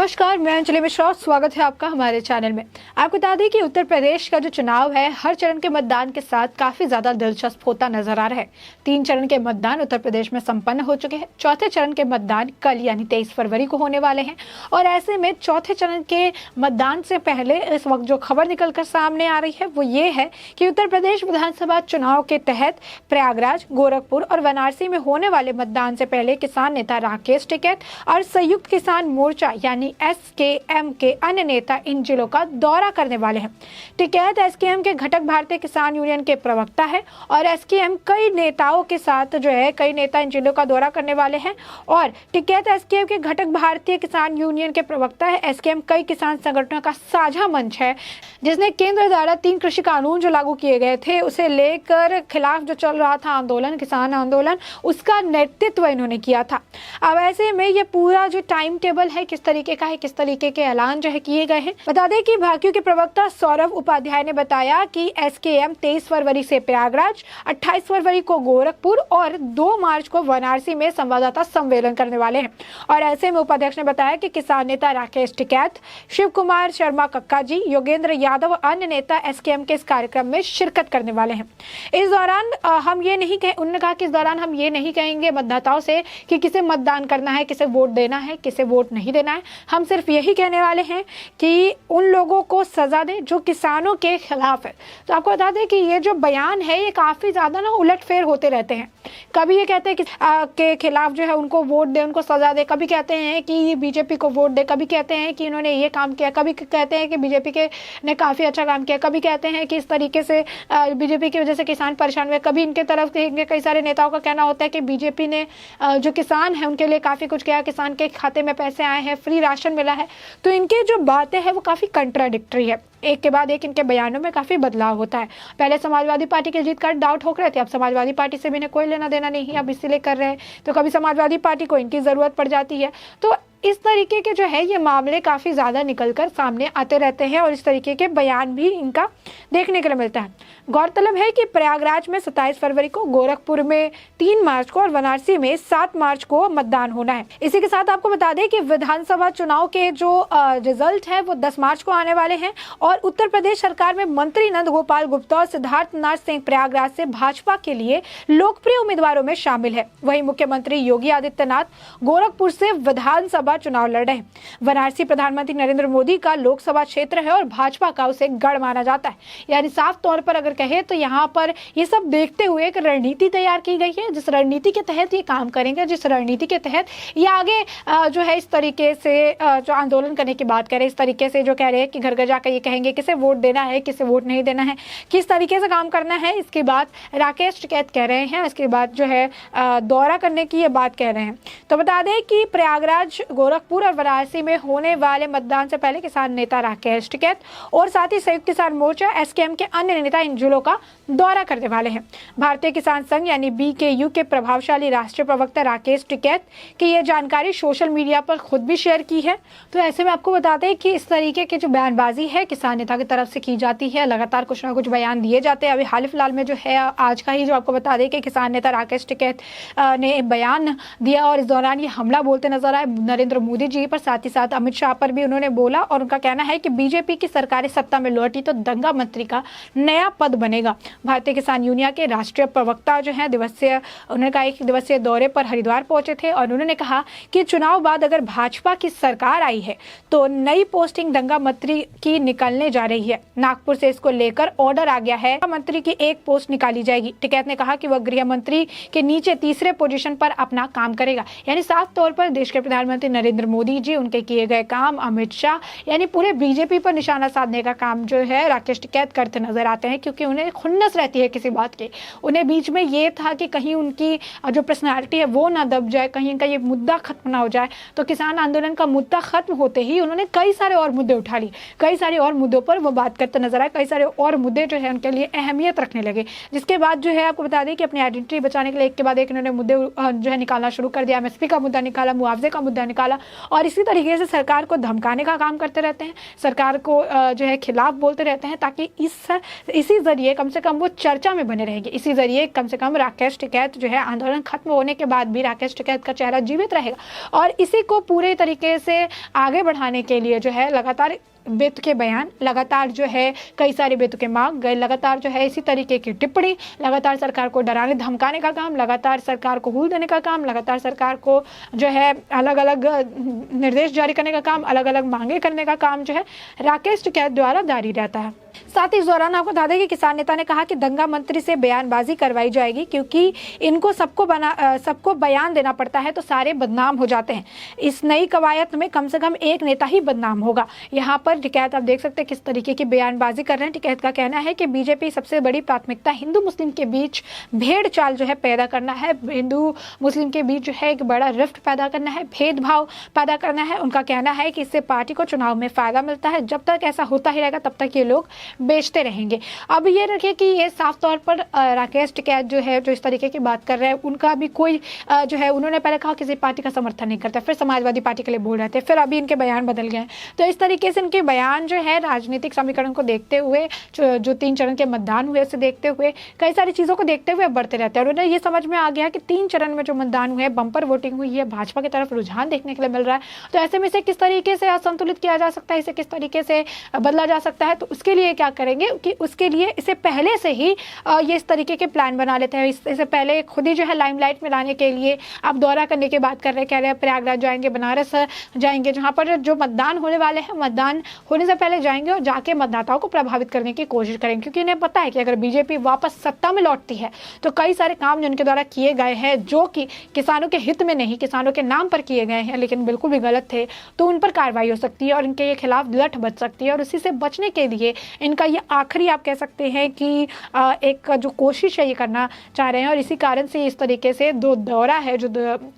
नमस्कार, मैं अंजलि मिश्रा। स्वागत है आपका हमारे चैनल में। आपको बता दें कि उत्तर प्रदेश का जो चुनाव है हर चरण के मतदान के साथ काफी ज्यादा दिलचस्प होता नजर आ रहा है। 3 चरण के मतदान उत्तर प्रदेश में संपन्न हो चुके हैं। चौथे चरण के मतदान कल यानी 23 फरवरी को होने वाले हैं और ऐसे में चौथे चरण के मतदान से पहले इस वक्त जो खबर निकलकर सामने आ रही है वो ये है कि उत्तर प्रदेश विधानसभा चुनाव के तहत प्रयागराज, गोरखपुर और वाराणसी में होने वाले मतदान से पहले किसान नेता राकेश टिकैत और संयुक्त किसान मोर्चा यानी एसकेएम के अन्य नेता इन जिलों का दौरा करने वाले हैं। टिकैत एसकेएम के घटक भारतीय किसान यूनियन के प्रवक्ता है और एसकेएम कई नेताओं के साथ कई नेता इन जिलों का दौरा करने वाले हैं और टिकैत एसकेएम के घटक भारतीय किसान यूनियन के प्रवक्ता है। एसकेएम कई किसान संगठनों का साझा मंच है जिसने केंद्र द्वारा 3 कृषि कानून जो लागू किए गए थे उसे लेकर खिलाफ जो चल रहा था आंदोलन, किसान आंदोलन, उसका नेतृत्व इन्होंने किया था। अब ऐसे में ये पूरा जो टाइम टेबल है किस तरीके का है, किस तरीके के ऐलान किए गए हैं। बता दें कि भाकियू के प्रवक्ता सौरभ उपाध्याय ने बताया कि एसकेएम 23 फरवरी से प्रयागराज, 28 फरवरी को गोरखपुर और 2 मार्च को वाराणसी में संवाददाता सम्मेलन करने वाले हैं। और ऐसे में उपाध्यक्ष ने बताया कि किसान नेता राकेश टिकैत, शिव कुमार शर्मा कक्का जी, योगेंद्र यादव अन्य नेता एसकेएम के इस कार्यक्रम में शिरकत करने वाले हैं। इस दौरान उन्होंने कहा कि इस दौरान हम ये नहीं कहेंगे मतदाताओं से कि किसे मतदान करना है, किसे वोट देना है, किसे वोट नहीं देना है। हम सिर्फ यही कहने वाले हैं कि उन लोगों को सजा दें जो किसानों के खिलाफ है। तो आपको बता दें कि ये जो बयान है ये काफी ज्यादा उलटफेर होते रहते हैं। कभी ये कहते हैं कि के खिलाफ उनको वोट दे, उनको सजा दे, कभी कहते हैं कि बीजेपी को वोट दे, कभी कहते हैं कि इन्होंने ये काम किया, कभी कहते हैं कि बीजेपी के ने काफी अच्छा काम किया, कभी कहते हैं कि इस तरीके से बीजेपी की वजह से किसान परेशान हुए। कभी इनके तरफ के कई सारे नेताओं का कहना होता है कि बीजेपी ने जो किसान है उनके लिए काफी कुछ किया, किसान के खाते में पैसे आए हैं, फ्री राशन मिला है। तो इनके जो बातें हैं वो काफी कंट्राडिक्टरी है, एक के बाद एक इनके बयानों में काफी बदलाव होता है। पहले समाजवादी पार्टी की जीत का दाव ठोक रहे थे, अब समाजवादी पार्टी से भी इन्हें कोई लेना देना नहीं है, अब इसीलिए कर रहे हैं। तो कभी समाजवादी पार्टी को इनकी जरूरत पड़ जाती है। तो इस तरीके के ये मामले काफी ज्यादा निकलकर सामने आते रहते हैं और इस तरीके के बयान भी इनका देखने के लिए मिलता है। गौरतलब है कि प्रयागराज में 27 फरवरी को, गोरखपुर में 3 मार्च को और वाराणसी में 7 मार्च को मतदान होना है। इसी के साथ आपको बता दें कि विधानसभा चुनाव के जो रिजल्ट है वो 10 मार्च को आने वाले हैं और उत्तर प्रदेश सरकार में मंत्री नंद गोपाल गुप्ता और सिद्धार्थनाथ सिंह प्रयागराज से भाजपा के लिए लोकप्रिय उम्मीदवारों में शामिल है। वहीं मुख्यमंत्री योगी आदित्यनाथ गोरखपुर से विधानसभा चुनाव लड़ रहे हैं। वाराणसी प्रधानमंत्री नरेंद्र मोदी का लोकसभा क्षेत्र है और भाजपा का उसे गढ़ माना जाता है। यानी साफ तौर पर अगर कहे तो यहाँ पर ये सब देखते हुए एक रणनीति तैयार की गई है, जिस रणनीति के तहत ये काम करेंगे, जिस रणनीति के तहत ये आगे इस तरीके से जो आंदोलन करने की बात करें, इस तरीके से जो कह रहे हैं कि घर घर जाकर ये कहेंगे किसे वोट देना है, किसे वोट नहीं देना है, किस तरीके से काम करना है, इसकी बात राकेश टिकैत कह रहे हैं। इसके बाद दौरा करने की ये बात कह रहे हैं। तो बता दें कि प्रयागराज, गोरखपुर और वाराणसी में होने वाले मतदान से पहले किसान नेता राकेश टिकैत और साथ ही संयुक्त किसान मोर्चा एसकेएम के अन्य नेता इन जिलों का दौरा करने वाले हैं। भारतीय किसान संघ यानी बीकेयू के प्रभावशाली राष्ट्रीय प्रवक्ता राकेश टिकैत की ये जानकारी सोशल मीडिया पर खुद भी शेयर की है। तो ऐसे में आपको बता दें कि इस तरीके की जो बयानबाजी है किसान नेता की तरफ से की जाती है, लगातार कुछ ना कुछ बयान दिए जाते हैं। अभी हाल फिलहाल में आज का ही आपको बता दें कि किसान नेता राकेश टिकैत ने बयान दिया और इस दौरान ये हमला बोलते नजर आए नरेंद्र मोदी जी पर, साथ ही साथ अमित शाह पर भी उन्होंने बोला और उनका कहना है कि बीजेपी की सरकार सत्ता में लौटी तो दंगा मंत्री का नया पद बनेगा। भारतीय किसान यूनियन के राष्ट्रीय प्रवक्ता उन्होंने कहा एक दिवसीय दौरे पर हरिद्वार पहुंचे थे और उन्होंने कहा कि चुनाव बाद अगर भाजपा की सरकार आई है तो नई पोस्टिंग दंगा मंत्री की निकलने जा रही है। नागपुर से इसको लेकर ऑर्डर आ गया है, मंत्री की एक पोस्ट निकाली जाएगी। टिकैत ने कहा कि वह गृह मंत्री के नीचे तीसरे पोजीशन पर अपना काम करेगा। यानी साफ तौर पर देश के प्रधानमंत्री नरेंद्र मोदी जी, उनके किए गए काम, अमित शाह, यानी पूरे बीजेपी पर निशाना साधने का काम राकेश टिकैत करते नजर आते हैं, क्योंकि उन्हें खुन्नस रहती है किसी बात की। उन्हें बीच में ये था कि कहीं उनकी जो पर्सनालिटी है वो ना दब जाए, कहीं इनका ये मुद्दा खत्म ना हो जाए। तो किसान आंदोलन का मुद्दा खत्म होते ही उन्होंने कई सारे और मुद्दे उठा लिए, कई सारे और मुद्दों पर वो बात करते नजर आए, कई सारे और मुद्दे उनके लिए अहमियत रखने लगे। जिसके बाद आपको बता दें कि अपनी आइडेंटिटी बचाने के लिए एक के बाद एक इन्होंने मुद्दे निकालना शुरू कर दिया। एमएसपी का मुद्दा निकाला, मुआवजे का मुद्दा निकाला और इसी तरीके से सरकार को धमकाने का काम करते रहते हैं, सरकार को खिलाफ बोलते रहते हैं ताकि इसी जरिए कम से कम वो चर्चा में बने रहेंगे। इसी जरिए कम से कम राकेश टिकैत जो है, आंदोलन खत्म होने के बाद भी राकेश टिकैत का चेहरा जीवित रहेगा और इसी को पूरे तरीके से आगे बढ़ाने के लिए जो है लगातार बेतुके बयान, लगातार जो है कई सारे बेतुके मांग गए, लगातार जो है इसी तरीके की टिप्पणी, लगातार सरकार को डराने धमकाने का काम, लगातार सरकार को हूल देने का काम, लगातार सरकार को जो है अलग अलग निर्देश जारी करने का काम, अलग अलग मांगे करने का काम जो है राकेश टिकैत द्वारा जारी रहता है। साथ ही इस दौरान आपको बता दें कि किसान नेता ने कहा कि दंगा मंत्री से बयानबाजी करवाई जाएगी क्योंकि इनको सबको बयान देना पड़ता है तो सारे बदनाम हो जाते हैं। इस नई कवायद में कम से कम एक नेता ही बदनाम होगा। यहाँ पर टिकैत आप देख सकते हैं किस तरीके की बयानबाजी कर रहे हैं। टिकैत का कहना है कि बीजेपी सबसे बड़ी प्राथमिकता हिंदू मुस्लिम के बीच भेड़ चाल जो है पैदा करना है, हिंदू मुस्लिम के बीच जो है एक बड़ा रिफ्ट पैदा करना है, भेदभाव पैदा करना है। उनका कहना है कि इससे पार्टी को चुनाव में फायदा मिलता है। जब तक ऐसा होता ही रहेगा तब तक ये लोग बेचते रहेंगे। अब ये रखिए कि ये साफ तौर पर राकेश टिकैत जो है जो इस तरीके की बात कर रहे हैं, उनका भी कोई जो है, उन्होंने पहले कहा किसी पार्टी का समर्थन नहीं करता, फिर समाजवादी पार्टी के लिए बोल रहे थे, फिर अभी इनके बयान बदल गए। तो इस तरीके से इनके बयान जो है राजनीतिक समीकरण को देखते हुए, जो 3 चरण के मतदान हुए उसे देखते हुए, कई सारी चीज़ों को देखते हुए बढ़ते रहते हैं। और उन्हें ये समझ में आ गया कि 3 चरण में जो मतदान हुए, बम्पर वोटिंग हुई है, भाजपा की तरफ रुझान देखने के लिए मिल रहा है। तो ऐसे में इसे किस तरीके से असंतुलित किया जा सकता है, इसे किस तरीके से बदला जा सकता है, तो उसके लिए क्या करेंगे कि उसके लिए इसे पहले से ही ये इस तरीके के प्लान बना लेते हैं। इससे पहले खुद ही जो है लाइमलाइट में लाने के लिए आप दौरा करने की बात कर रहे हैं, कह रहे हैं प्रयागराज जाएंगे, बनारस जाएंगे, जहां पर जो मतदान होने वाले हैं, मतदान होने से पहले जाएंगे और जाके मतदाताओं को प्रभावित करने की कोशिश करेंगे, क्योंकि इन्हें पता है कि अगर बीजेपी वापस सत्ता में लौटती है तो कई सारे काम जिनके द्वारा किए गए हैं जो कि किसानों के हित में नहीं, किसानों के नाम पर किए गए हैं लेकिन बिल्कुल भी गलत थे, तो उन पर कार्रवाई हो सकती है और इनके खिलाफ लठ बच सकती है। और इसी से बचने के लिए इनका ये आखिरी आप कह सकते हैं कि एक जो कोशिश है ये करना चाह रहे हैं और इसी कारण से इस तरीके से दौरा है जो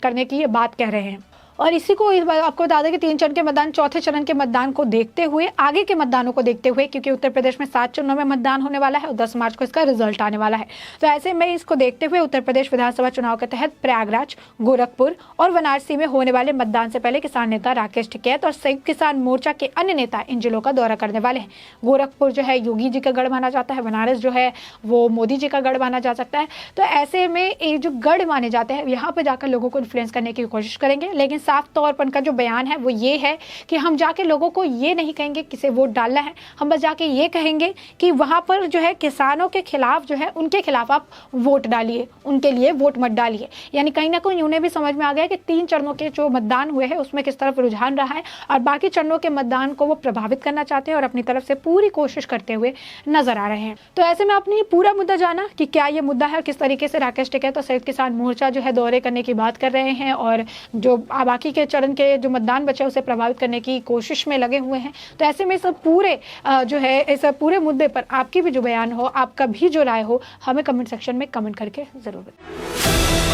करने की ये बात कह रहे हैं। और इसी को इस बार आपको बता दें कि 3 चरण के मतदान, चौथे चरण के मतदान को देखते हुए, आगे के मतदानों को देखते हुए, क्योंकि उत्तर प्रदेश में 7 चरणों में मतदान होने वाला है और 10 मार्च को इसका रिजल्ट आने वाला है। तो ऐसे में इसको देखते हुए उत्तर प्रदेश विधानसभा चुनाव के तहत प्रयागराज, गोरखपुर और वाराणसी में होने वाले मतदान से पहले किसान नेता राकेश टिकैत और संयुक्त किसान मोर्चा के अन्य नेता इन जिलों का दौरा करने वाले हैं। गोरखपुर जो है योगी जी का गढ़ माना जाता है, बनारस जो है वो मोदी जी का गढ़ माना जा सकता है। तो ऐसे में ये जो गढ़ माने जाते हैं, यहाँ पर जाकर लोगों को इन्फ्लुएंस करने की कोशिश करेंगे, लेकिन साफ तौर पर उनका जो बयान है वो ये है कि हम जाके लोगों को ये नहीं कहेंगे किसे वोट डालना है, हम बस जाके ये कहेंगे कि वहां पर जो है किसानों के खिलाफ जो है उनके खिलाफ आप वोट डालिए, उनके लिए वोट मत डालिए। यानी कहीं ना कहीं उन्हें भी समझ में आ गया कि 3 चरणों के जो मतदान हुए हैं उसमें किस तरफ रुझान रहा है और बाकी चरणों के मतदान को वो प्रभावित करना चाहते हैं और अपनी तरफ से पूरी कोशिश करते हुए नजर आ रहे हैं। तो ऐसे में आपने पूरा मुद्दा जाना कि क्या ये मुद्दा है और किस तरीके से राकेश टिकैत और संयुक्त किसान मोर्चा जो है दौरे करने की बात कर रहे हैं और जो बाकी के चरण के जो मतदान बचे उसे प्रभावित करने की कोशिश में लगे हुए हैं। तो ऐसे में सब पूरे जो है इस पूरे मुद्दे पर आपकी भी जो बयान हो, आपका भी जो राय हो, हमें कमेंट सेक्शन में कमेंट करके जरूर बताएं।